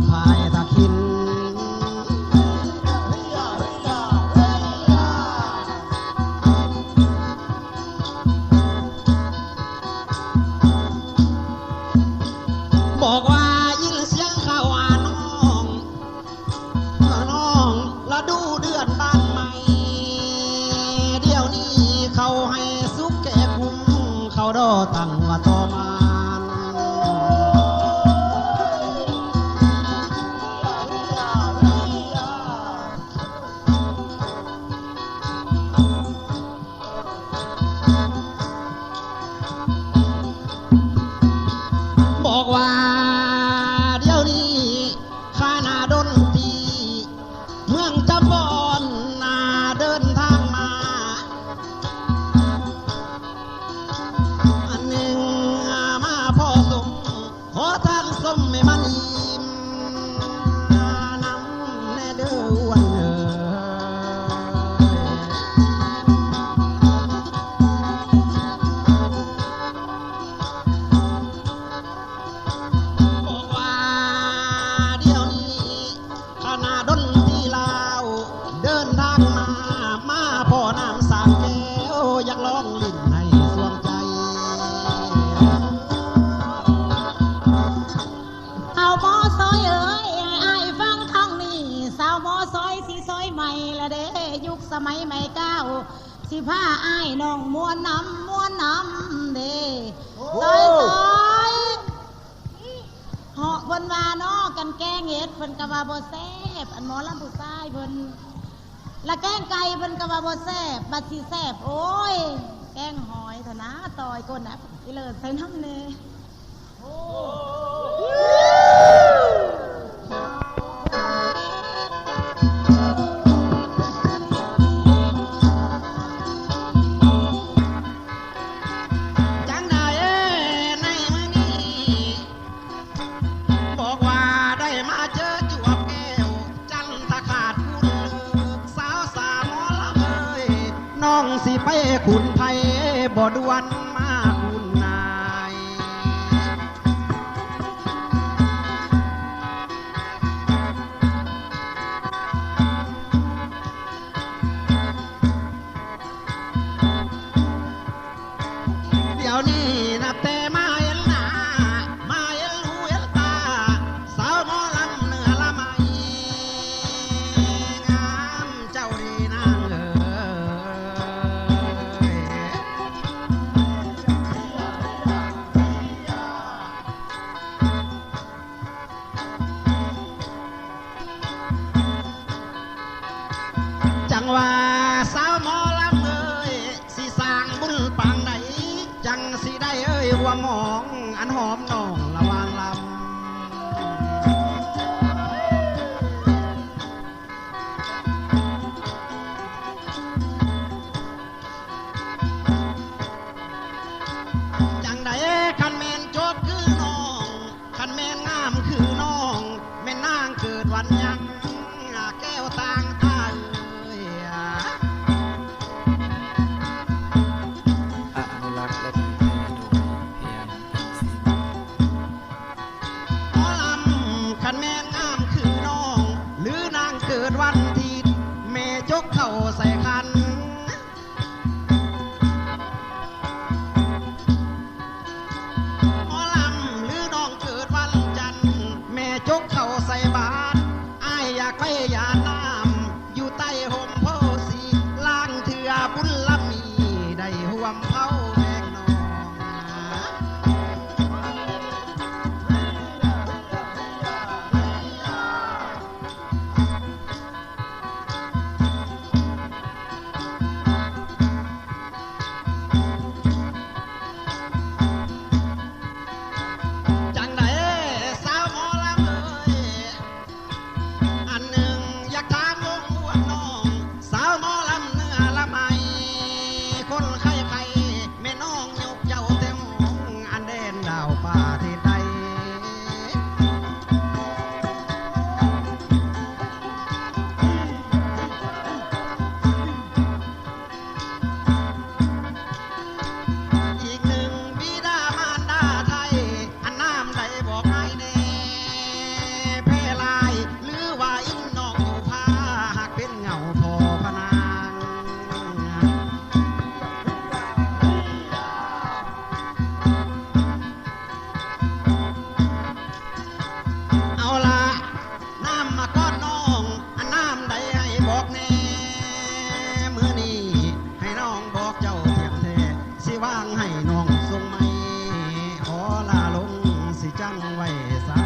พายตะคินบอกว่ายินเสียงข่าวว่าน้องละดูเดือนบ้านใหม่เดี๋ยวนี้เขาให้สุกแก่คุ้มเขาดอตั้งว่าต่อมาบอกว่าเดี๋ยวนี้ข้านาดนตรีเมืองจำบอนนาเดินทางมาอันหนึ่งมาพ่อสมขอทางสมไม่มันอิ่มน้ำแน่เด้อวันสมัยใหม่ก้าวสิผ้าอ้ายน้องม้วนน้ำเด้ซอยเหาะบนว่าน้อกันแกงเห็ดเพิ่นกะว่าบ่แซ่บอันหมอลำผู้ชายเพิ่นละแกงไก่เพิ่นกะว่าบ่แซ่บบัดสิแซ่บโอ้ยแกงหอยเถอะนะต่อยก้นน่ะอีเลิศใส่น้ำเน่สิไปขุนไทยบ่ดวนมาคุณนายเดี๋ยวนี้นับแต่มาเอ็นหน้ามาเอ็นหูเอ็นตาสาวหมอลำเหนือละไมงามเจ้าดีนางว่าสาวหมอลำเอ้ยสิสร้างบุญปางใดจังสิได้เอ้ยว่าหมองอันหอมน้องระวางลำจังใดคันแมนโจบคือน้องคันแมนงามคือน้องแม่นางเกิดวันยังแก้วต่างเกิดวันที่แม่จกเข้าใส่คันหมอลำหรือน้องเกิดวันจันทร์แม่จกเข้าใส่บาตรอ้ายอยากไปยาน้ำอยู่ใต้ห่มโพสีล่างเถื่อบุญละมีได้ห่วมเผาแมงนองก จังไว้สา